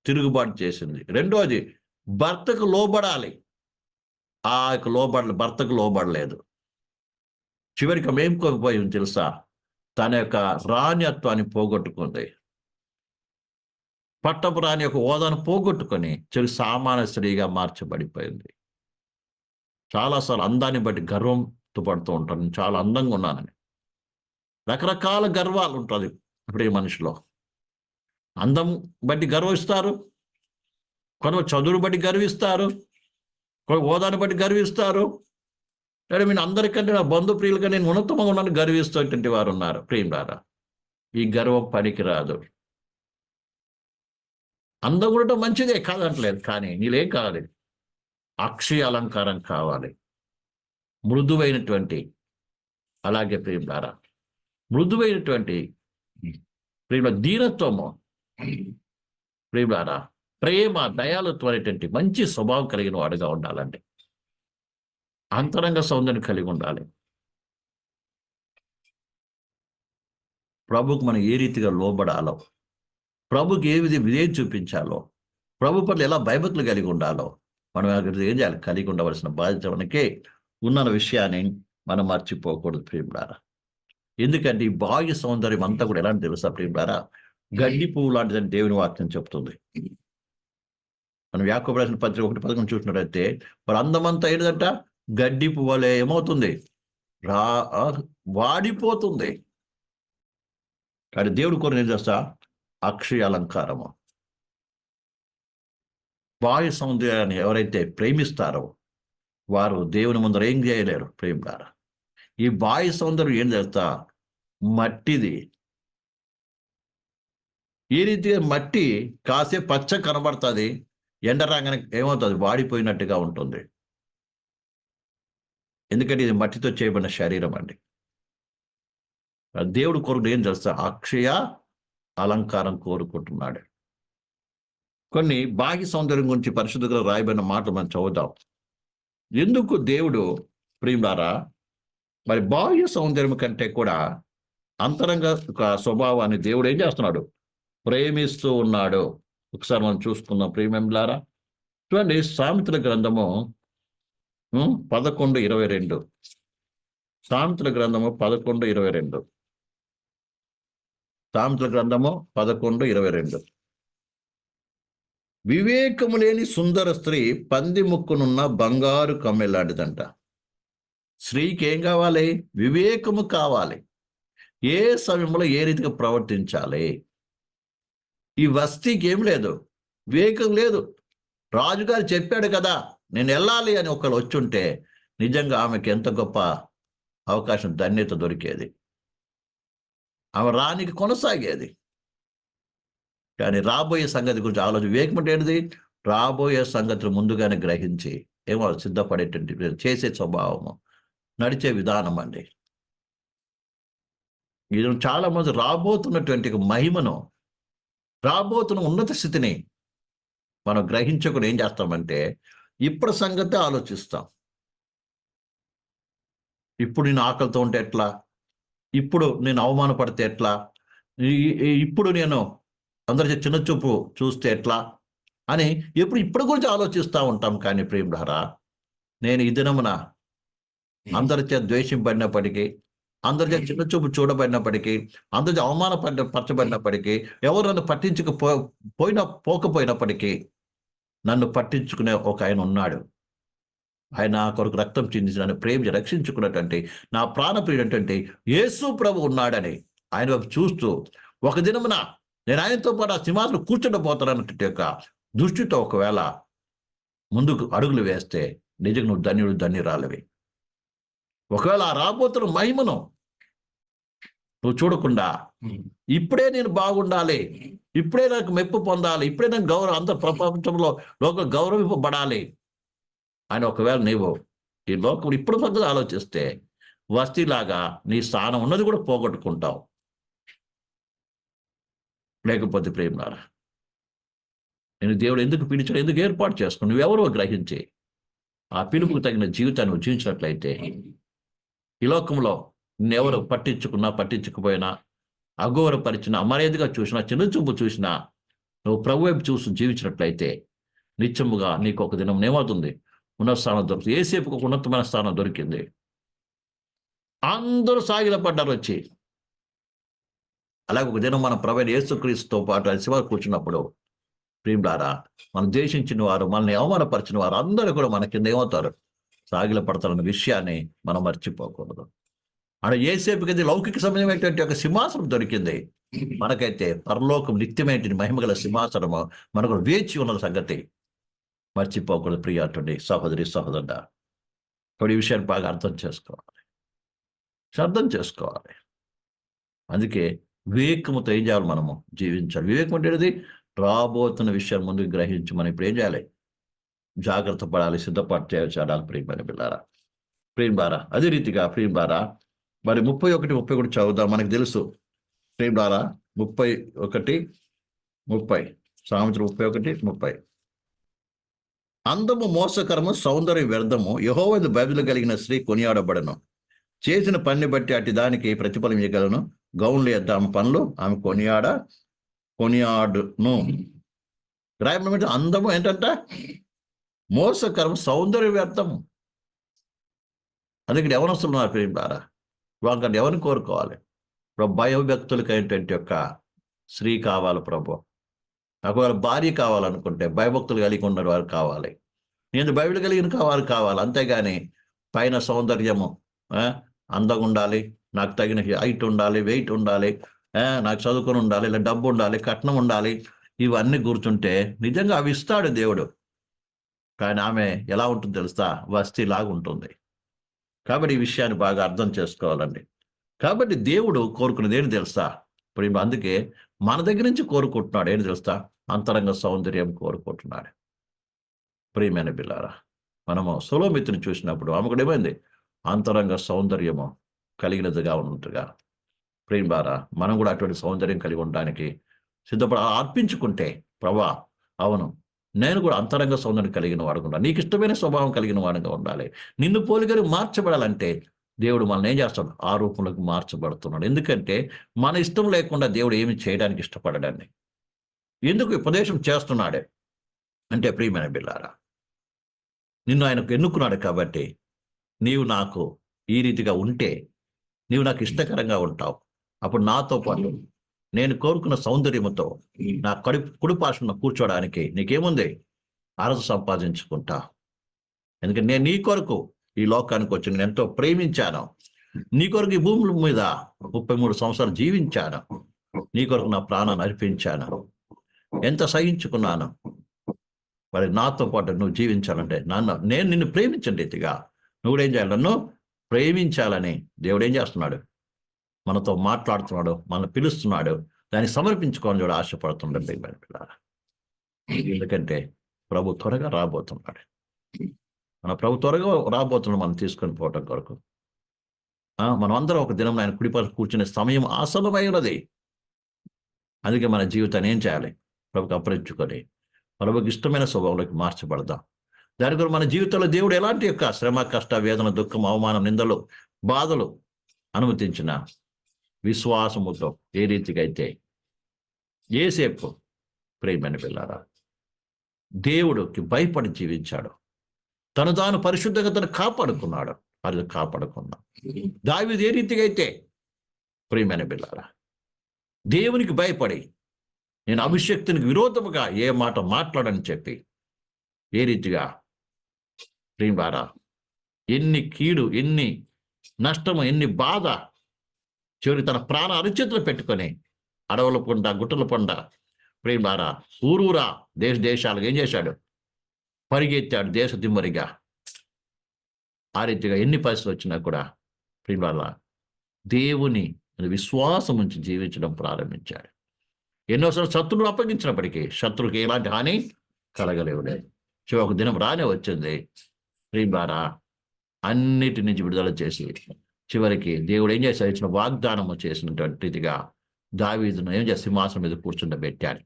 తిరుగుబాటు చేసింది. రెండోది, భర్తకు లోబడాలి, భర్తకు లోబడలేదు. చివరికి మేం కోల్పోయింది తెలుసా? తన యొక్క రాణ్యత్వాన్ని పోగొట్టుకుంది. పట్టపు రాణి యొక్క హోదాను పోగొట్టుకొని చివరికి సామాన్య స్త్రీగా మార్చబడిపోయింది. చాలాసార్లు అందాన్ని బట్టి గర్వంతో పడుతూ ఉంటాను. నేను చాలా అందంగా ఉన్నానని. రకరకాల గర్వాలు ఉంటుంది ఇప్పుడు ఈ మనిషిలో. అందం బట్టి గర్విస్తారు, కొంతమంది చదువును బట్టి గర్విస్తారు, హోదాను బట్టి గర్విస్తారు. లేదా నేను అందరికంటే నా బంధుప్రియులుగా నేను ఉన్నతంగా ఉన్నాను గర్విస్తేటువంటి వారు ఉన్నారు. ప్రియులారా, ఈ గర్వం పనికిరాదు. అందం కూడా మంచిదే కాదంటలేదు, కానీ నీలేం కావాలి? అక్షయ అలంకారం కావాలి. మృదువైనటువంటి, అలాగే ప్రియులారా, మృదువైనటువంటి ప్రియుల దీనత్వము, ప్రియులారా, ప్రేమ, దయాలత్వం అనేటువంటి మంచి స్వభావం కలిగిన వాడుగా ఉండాలండి. అంతరంగ సౌందర్యం కలిగి ఉండాలి. ప్రభుకు మనం ఏ రీతిగా లోబడాలో, ప్రభుకి ఏ విధేయత చూపించాలో, ప్రభు పట్ల ఎలా భయభక్తులు కలిగి ఉండాలో మనం ఏం చేయాలి? కలిగి ఉండవలసిన బాధ్యత మనకే ఉన్న విషయాన్ని మనం మర్చిపోకూడదు ప్రియులారా. ఎందుకంటే ఈ బాహ్య సౌందర్యం అంతా కూడా ఎలాంటి తెలుసా ప్రియులారా? గడ్డి పువ్వు లాంటిదని దేవుని వాక్యం చెప్తుంది. మనం యాకోబు రాసిన పత్రిక 1:11 చూసినట్టయితే మరి అందమంతా ఏంటంట? గడ్డి పువ్వులే ఏమవుతుంది? వాడిపోతుంది. కానీ దేవుడు కొన్ని ఏం చేస్తా? అక్షయ అలంకారము. బాహ్య సౌందర్యాన్ని ఎవరైతే ప్రేమిస్తారో వారు దేవుని ముందర ఏం చేయలేరు ప్రేమిలారా. ఈ బాహ్య సౌందర్యం ఏం చేస్తా? మట్టిది. ఈ రీతిగా మట్టి కాసే పచ్చ కనబడుతుంది, ఎండ రాగానే ఏమవుతుంది? వాడిపోయినట్టుగా ఉంటుంది. ఎందుకంటే ఇది మట్టితో చేయబడిన శరీరం అండి. దేవుడు కొరకు ఏం చేస్తా? అక్షయ అలంకారం కోరుకుంటున్నాడు. కొన్ని బాహ్య సౌందర్యం గురించి పరిశుద్ధంగా రాయబడిన మాటలు మనం చదువుదాం. ఎందుకు దేవుడు ప్రియులారా మరి బాహ్య సౌందర్యం కంటే కూడా అంతరంగ స్వభావాన్ని దేవుడు ఏం చేస్తున్నాడు? ప్రేమిస్తూ ఉన్నాడు. ఒకసారి మనం చూసుకుందాం ప్రియమిలారా. చూడండి, సామెతల గ్రంథము 11:22. సామెతల గ్రంథము 11:22. సామెతల గ్రంథము 11:22. వివేకము లేని సుందర స్త్రీ పంది ముక్కునున్న బంగారు కమ్మెలాంటిదంట. స్త్రీకి ఏం కావాలి? వివేకము కావాలి. ఏ సమయంలో ఏ రీతిగా ప్రవర్తించాలి. ఈ వస్తీకి ఏం లేదు, వివేకం లేదు. రాజుగారు చెప్పాడు కదా నేను వెళ్ళాలి అని ఒకరు వచ్చుంటే నిజంగా ఆమెకి ఎంత గొప్ప అవకాశం, ధన్యత దొరికేది. ఆమె రానికి కొనసాగేది. కానీ రాబోయే సంగతి గురించి ఆలోచన. వివేకం అంటే ఏంటిది? రాబోయే సంగతులు ముందుగానే గ్రహించి ఏమో సిద్ధపడేటువంటి చేసే స్వభావము, నడిచే విధానం అండి. ఇది చాలా మంది రాబోతున్నటువంటి మహిమను, రాబోతున్న ఉన్నత స్థితిని మనం గ్రహించకుండా ఏం చేస్తామంటే ఇప్పుడు సంగతి ఆలోచిస్తాం. ఇప్పుడు నేను ఆకలితో ఉంటే ఎట్లా? ఇప్పుడు నేను అవమానపడితే ఎట్లా? ఇప్పుడు నేను అందరి చిన్న చూపు చూస్తే ఎట్లా అని ఇప్పుడు గురించి ఆలోచిస్తూ ఉంటాం. కానీ ప్రియులారా, నేను ఈ దినమున అందరి చేత ద్వేషింపబడినప్పటికీ, అందరి చేత చిన్న చూపు చూడబడినప్పటికీ, అందరి పరచబడినప్పటికీ, ఎవరు నన్ను పోకపోయినప్పటికీ నన్ను పట్టించుకునే ఒక ఆయన ఉన్నాడు. ఆయన కొరకు రక్తం చిందించి నన్ను ప్రేమించి రక్షించుకున్నటువంటి నా ప్రాణప్రియుడటువంటి యేసు ప్రభు ఉన్నాడని ఆయన వైపు చూస్తూ ఒక దినమున నేను ఆయనతో పాటు ఆ సింహాసనం కూర్చుండబోతానన్నటువంటి యొక్క దృష్టితో ఒకవేళ ముందుకు అడుగులు వేస్తే నిజంగా నువ్వు ధన్యుడు, ధన్యురాలివి. ఒకవేళ ఆ రాబోతున్న మహిమను నువ్వు చూడకుండా ఇప్పుడే నేను బాగుండాలి, ఇప్పుడే నాకు మెప్పు పొందాలి, ఇప్పుడే నాకు గౌరవం, అంత ప్రపంచంలో లోకం గౌరవింపబడాలి అని ఒకవేళ నీవు ఈ లోకం ఇప్పుడు పక్కన ఆలోచిస్తే వస్తీలాగా నీ స్థానం ఉన్నది కూడా పోగొట్టుకుంటావు. లేకపోతే ప్రేమలారా, నేను దేవుడు ఎందుకు పిలిచాడు, ఎందుకు ఏర్పాటు చేసుకుని నువ్వెవరో గ్రహించి ఆ పిలుపుకు తగిన జీవితాన్ని జీవించినట్లయితే ఈ లోకంలో నిన్నెవరు పట్టించుకున్నా పట్టించుకుపోయినా, అఘోరపరిచిన, అమర్యాదగా చూసినా, చిన్న చూపు చూసినా నువ్వు ప్రభు వైపు చూసి జీవించినట్లయితే నిత్యముగా నీకు ఒక దినం ఏమవుతుంది? ఉన్నత స్థానం దొరుకుతుంది. ఏసేపుకు ఒక ఉన్నతమైన స్థానం దొరికింది. అందరూ సాగిలపడ్డారు వచ్చి. అలాగే ఒక దినం మన ప్రభువైన యేసుక్రీస్తుతో పాటు శివ కూర్చున్నప్పుడు ప్రియులారా, మనం ద్వేషించిన వారు, మనల్ని అవమానపరిచిన వారు అందరూ కూడా మన కింద ఏమవుతారు? సాగిలపడతారన్న విషయాన్ని మనం మర్చిపోకూడదు. ఆడ యేసేపుకి లౌకిక సమయమైనటువంటి ఒక సింహాసనం దొరికింది. మనకైతే పరలోకం నిత్యమైనటువంటి మహిమగల సింహాసనము మనకు వేచి ఉన్న సంగతి మర్చిపోకూడదు. ప్రియాటువంటి సహోదరి సహోదరుడా, ఇప్పుడు ఈ విషయాన్ని బాగా అర్థం చేసుకోవాలి. అందుకే వివేకముతో ఏం చేయాలి? మనము జీవించాలి. వివేకం అంటే రాబోతున్న విషయాన్ని ముందుకు గ్రహించి మనం ఇప్పుడు ఏం చేయాలి? జాగ్రత్త పడాలి, సిద్ధపాటు చేయాలి. ప్రియమైన బిడ్డలారా, ప్రియులారా, అదే రీతిగా ప్రియులారా, మరి 31 చదువుదాం. మనకు తెలుసు ప్రియులారా, 31:30 సామెతలు 31:30. అందము మోసకరము, సౌందర్యం వ్యర్థము, యెహోవాయందు భయభక్తులు కలిగిన స్త్రీ కొనియాడబడను. చేసిన పనిని బట్టి అట్టి దానికి ప్రతిఫలం ఇవ్వగలను. గౌన్లు ఎద్ద ఆమె పనులు ఆమె కొనియాడును. రాయబడి అందము ఏంటంట? మోసకరం, సౌందర్య వ్యర్థము. అందుకే ఎవరొస్తున్నారు ఉన్నారు ప్రియులారా? వాళ్ళకంటే ఎవరిని కోరుకోవాలి? భయభక్తులకైనటువంటి యొక్క స్త్రీ కావాలి ప్రభు. ఒకవేళ భార్య కావాలనుకుంటే భయభక్తులు కలిగి ఉన్న వారు కావాలి. నేను బైబిల్ కలిగిన కావాలి. అంతేగాని పైన సౌందర్యము, అందంగా ఉండాలి, నాకు తగిన హైట్ ఉండాలి, వెయిట్ ఉండాలి, నాకు చదువుకొని ఉండాలి, ఇలా డబ్బు ఉండాలి, కట్నం ఉండాలి, ఇవన్నీ గుర్తుంటే నిజంగా అవి ఇస్తాడు దేవుడు. కానీ ఆమె ఎలా ఉంటుంది తెలుసా? వస్తీలాగా ఉంటుంది. కాబట్టి ఈ విషయాన్ని బాగా అర్థం చేసుకోవాలండి. కాబట్టి దేవుడు కోరుకునేది ఏంటి తెలుసా? ఇప్పుడు అందుకే మన దగ్గర నుంచి కోరుకుంటున్నాడు. ఏంటి తెలుసా? అంతరంగ సౌందర్యం కోరుకుంటున్నాడు. ప్రియమైన బిడ్డలారా, మనము సొలొమీతుని చూసినప్పుడు ఆమె కూడా ఏమైంది? అంతరంగ సౌందర్యము కలిగినదిగా ఉన్నట్టుగా. ప్రియలారా, మనం కూడా అటువంటి సౌందర్యం కలిగి ఉండడానికి అర్పించుకుంటే, ప్రభా అవును, నేను కూడా అంతరంగ సౌందర్యం కలిగిన వాడుకుంటా, నీకు ఇష్టమైన స్వభావం కలిగిన వాడుగా ఉండాలి, నిన్ను పోలికలు మార్చబడాలంటే దేవుడు మనల్ని ఏం చేస్తాడు? ఆ రూపంలోకి మార్చబడుతున్నాడు. ఎందుకంటే మన ఇష్టం లేకుండా దేవుడు ఏమి చేయడానికి ఇష్టపడడాన్ని ఎందుకు ఉపదేశం చేస్తున్నాడే అంటే, ప్రియమైన బిడ్డలారా, నిన్ను ఆయనకు ఎన్నుకున్నాడు కాబట్టి నీవు నాకు ఈ రీతిగా ఉంటే నీవు నాకు ఇష్టకరంగా ఉంటావు. అప్పుడు నాతో పాటు నేను కోరుకున్న సౌందర్యముతో నా కుడిపార్శ్వన కూర్చోడానికి నీకేముంది? అరసు సంపాదించుకుంటా. ఎందుకంటే నేను నీ కొరకు ఈ లోకానికి వచ్చి నేను ఎంతో ప్రేమించాను. నీ కొరకు ఈ భూమి మీద 33 సంవత్సరాలు జీవించాను. నీ కొరకు నా ప్రాణాన్ని అర్పించాను. ఎంత సహించుకున్నాను. మరి నాతో పాటు నువ్వు జీవించాలంటే నేను నిన్ను ప్రేమించిన రీతిగా నువ్వు కూడా ఏం చేయాలి? నన్ను ప్రేమించాలని దేవుడు ఏం చేస్తున్నాడు? మనతో మాట్లాడుతున్నాడు, మనల్ని పిలుస్తున్నాడు. దాన్ని సమర్పించుకోవాలని కూడా ఆశపడుతున్నాడు. ఎందుకంటే ప్రభు త్వరగా రాబోతున్నాడు. మన ప్రభు త్వరగా రాబోతున్నాడు మనం తీసుకొని పోవటం కొరకు. మనం అందరం ఒక దినం ఆయన కుడిపక్క కూర్చునే సమయం ఆసన్నమై ఉన్నది. అందుకే మన జీవితాన్ని ఏం చేయాలి? ప్రభుకి అప్పగించుకొని ప్రభుకి ఇష్టమైన స్వభావంలోకి మార్చబడదాం. దాని కొరకు మన జీవితంలో దేవుడు ఎలాంటి యొక్క శ్రమ, కష్ట, వేదన, దుఃఖం, అవమానం, నిందలు, బాధలు అనుమతించిన విశ్వాసముతో ఏ రీతిగా అయితే యేసేపు ప్రియమైన పిల్లారా దేవుడికి భయపడి జీవించాడు. తను తాను పరిశుద్ధతను కాపాడుకున్నాడు. అది కాపాడుకున్నాం. దావీదు ఏ రీతిగా అయితే ప్రియమైన బిడ్డలారా దేవునికి భయపడి నేను అభిషక్తునికి విరోధముగా ఏ మాట మాట్లాడని చెప్పి ఏ రీతిగా ప్రియవారా ఎన్ని కీడు, ఎన్ని నష్టము, ఎన్ని బాధ, చివరికి తన ప్రాణ అరిచేతులు పెట్టుకొని అడవుల పొండ, గుట్టల పొండ ప్రియవారా ఊరూరా దేశాలకు ఏం చేశాడు? పరిగెత్తాడు దేశ దిమ్మరిగా. ఆ రీతిగా ఎన్ని పరిస్థితులు వచ్చినా కూడా ప్రియవారా దేవుని విశ్వాసం ఉంచి జీవించడం ప్రారంభించాడు. ఎన్నోసార్లు శత్రువులు అప్పగించినప్పటికీ శత్రువుకి ఎలాంటి హాని కలగలేవులేదు. చివరి ఒక దినం రానే వచ్చింది. ప్రియవారా అన్నిటి నుంచి విడుదల చేసి చివరికి దేవుడు ఏం చేశాడు? ఇచ్చిన వాగ్దానము చేసినటువంటి రీతిగా దావీదును ఏం చేసి సింహాసనం మీద కూర్చుండబెట్టాడు.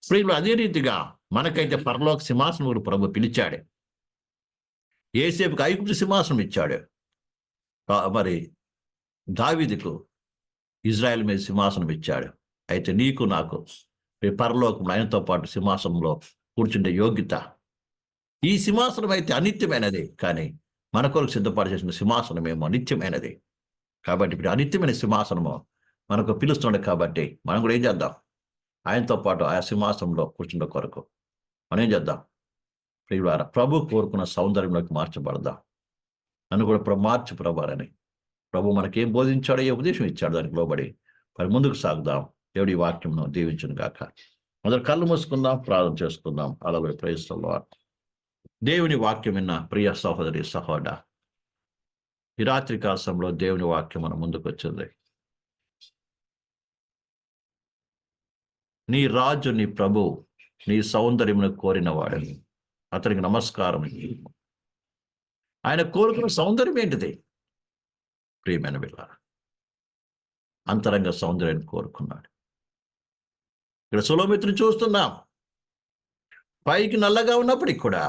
ప్రియులు అదే రీతిగా మనకైతే పరలోక సింహాసనం కూడా ప్రభు పిలిచాడు. యేసేపుకి ఐగుప్తు సింహాసనం ఇచ్చాడు. మరి దావీదుకు ఇజ్రాయెల్ మీద సింహాసనం ఇచ్చాడు. అయితే నీకు నాకు పరలోకం ఆయనతో పాటు సింహాసనంలో కూర్చుండే యోగ్యత. ఈ సింహాసనం అయితే అనిత్యమైనది, కానీ మన కొరకు సిద్ధపాటు చేసిన సింహాసనం ఏమో నిత్యమైనది. కాబట్టి ఇప్పుడు అనిత్యమైన సింహాసనము మనకు పిలుస్తున్నాడు కాబట్టి మనం కూడా ఏం చేద్దాం? ఆయనతో పాటు ఆ సింహాసనంలో కూర్చున్న కొరకు మనం ఏం చేద్దాం? ప్రియులారా, ప్రభు కోరుకున్న సౌందర్యంలోకి మార్చబడదాం. నన్ను కూడా మార్చు ప్రభారని ప్రభు మనకేం బోధించాడో, ఏ ఉపదేశం ఇచ్చాడు దానికి లోబడి మరి ముందుకు సాగుదాం. దేవుడి వాక్యంను దీవించును గాక. మొదలు కళ్ళు మూసుకుందాం, ప్రార్థన చేసుకుందాం. హల్లెలూయా, ప్రైజ్ ది లార్డ్. దేవుని వాక్యం విన్న ప్రియ సహోదరి సహోదర, ఈ రాత్రి కాలంలో దేవుని వాక్యం మన ముందుకు వచ్చింది. నీ రాజు, నీ ప్రభు, నీ సౌందర్యమును కోరిన వాడని అతనికి నమస్కారం. ఆయన కోరుకున్న సౌందర్యం ఏంటిది? ప్రియమైన బిడ్డలారా, అంతరంగ సౌందర్యాన్ని కోరుకున్నాడు. ఇక్కడ సొలొమోతుని చూస్తున్నాం. పైకి నల్లగా ఉన్నప్పటికి కూడా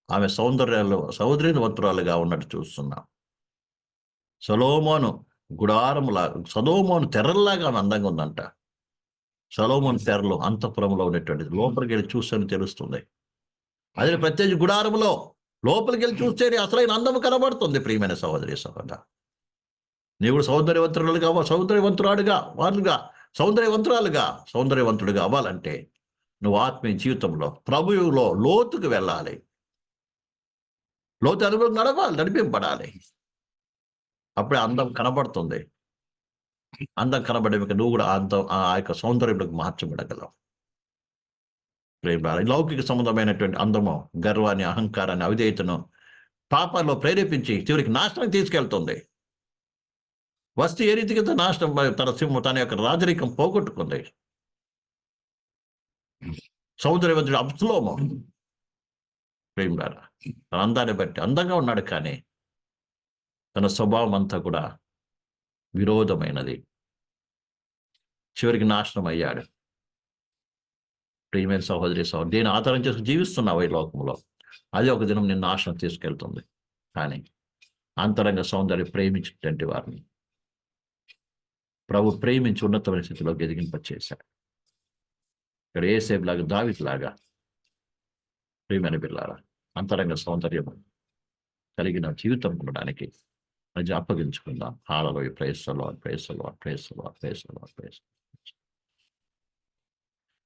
ఆమె సౌందర్యవంతురాలుగా ఉన్నట్టు చూస్తున్నాం. సొలొమోను సొలొమోను తెరల్లాగా అందంగా ఉందంట. సొలొమోను తెరలు అంతఃపురంలో ఉన్నటువంటిది. లోపలికి వెళ్ళి చూస్తేనే తెలుస్తుంది. అదే ప్రత్యేక గుడారములో లోపలికి వెళ్ళి చూస్తేనే అసలైన అందము కనబడుతుంది. ప్రియమైన సహోదరి సహోదర, నీవు సౌందర్యవంతుడుగా అవ్వాలంటే నువ్వు ఆత్మీయ జీవితంలో ప్రభువులో లోతుకు వెళ్ళాలి. లోతు అనుభవం నడిపింపబడాలి. అప్పుడే అందం కనబడుతుంది. అందం కనబడే నువ్వు కూడా ఆ యొక్క సౌందర్యంలోకి మార్చబడగలవు. లౌకిక సంబంధమైనటువంటి అందము గర్వాన్ని, అహంకారాన్ని, అవిధేయతను పాపాల్లో ప్రేరేపించి చివరికి నాశనం తీసుకెళ్తుంది. వస్తు ఏ రీతిగా నాశనం తన యొక్క రాజరికం పోగొట్టుకుంది. సౌందర్యవంతుడు అబ్సలోము ప్రేమిలారా, తన అందాన్ని బట్టి అందంగా ఉన్నాడు, కానీ తన స్వభావం అంతా కూడా విరోధమైనది. చివరికి నాశనం అయ్యాడు. ప్రియమైన సహోదరి సహోదరు, దేని ఆధారం చేసుకుని జీవిస్తున్నావు ఈ లోకంలో, అది ఒక దినం నిన్ను నాశనం తీసుకెళ్తుంది. కానీ అంతరంగ సౌందర్యం ప్రేమించినటువంటి వారిని ప్రభు ప్రేమించి ఉన్నతమైన స్థితిలోకి ఎదిగింపచేశాడు. ఇక్కడ యేసేపులాగా, దావీదులాగా ప్రియమైన బిడ్డలారా, అంతరంగ సౌందర్యం కలిగిన జీవితం ఉండడానికి అది అప్పగించుకుందాం. Hallelujah, praise the lord, praise the lord, praise the lord, praise the lord, praise.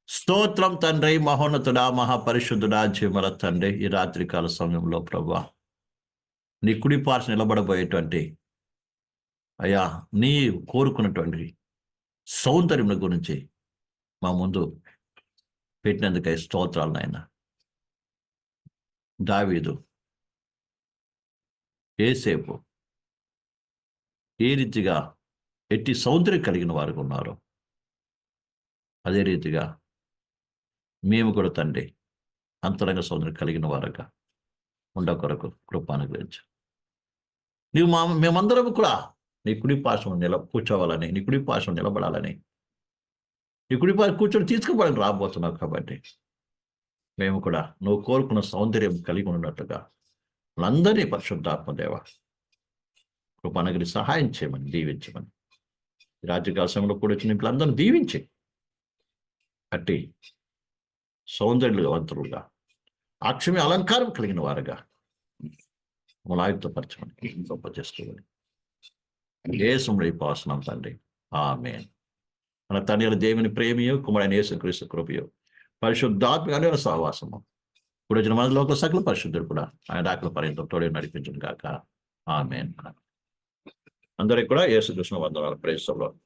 స్తోత్రం తండ్రి, మహోన్నతుడా, మహాపరిశుద్ధుడా, జీవముల తండ్రి, ఈ రాత్రికాల సమయంలో ప్రభువా, నీ కుడి పార్శ్వ నిలబడబోయేటువంటి అయ్యా నీ కోరుకున్నటువంటి సౌందర్యం గురించి మా ముందు పెట్టినందుకై స్తోత్రాలు నాయన. దావీదు, యేసేపు ఏ రీతిగా ఎట్టి సౌందర్యం కలిగిన వారు ఉన్నారు, అదే రీతిగా మేము కూడా తండ్రి అంతరంగ సౌందర్యం కలిగిన వారుగా ఉండ కొరకు కృప అనుగ్రహించు. మేమందరం కూడా నీ కుడి పార్శ్వం కూర్చోవాలని, నీ కుడి పార్శ్వం నిలబడాలని, నీ కుడి పార్శ్వం కూర్చొని తీసుకుపోవాలని రాబోతున్నావు. కాబట్టి మేము కూడా నువ్వు కోరుకున్న సౌందర్యం కలిగి ఉన్నట్టుగా వాళ్ళందరినీ పరిశుద్ధాత్మదేవ కృప అనుగ్రహించి సహాయం చేయమని, దీవించమని. రాజకీయ సమయంలో కూడా వచ్చిన వీళ్ళందరినీ దీవించి అట్టి సౌందర్యవంతులుగా, అక్షమి అలంకారం కలిగిన వారుగా మమ్మల్ని ఆయుక్తపరచమని, గొప్ప చేసుకోమని యేసుని పాసనం తండ్రి, ఆమేన్. మన తండ్రి దేవుని ప్రేమియు, కుమారుడైన యేసుక్రీస్తు కృపయు, పరిశుద్ధాత్మ అనే సహవాసము ఇప్పుడు వచ్చిన మన లోక సకల పరిశుద్ధుడు కూడా ఆయన రాకల పర్యంతం తోడే నడిపించును గాక. ఆమేన్. అందరికి కూడా యేసుకృష్ణ వందనాలు. Praise the lord.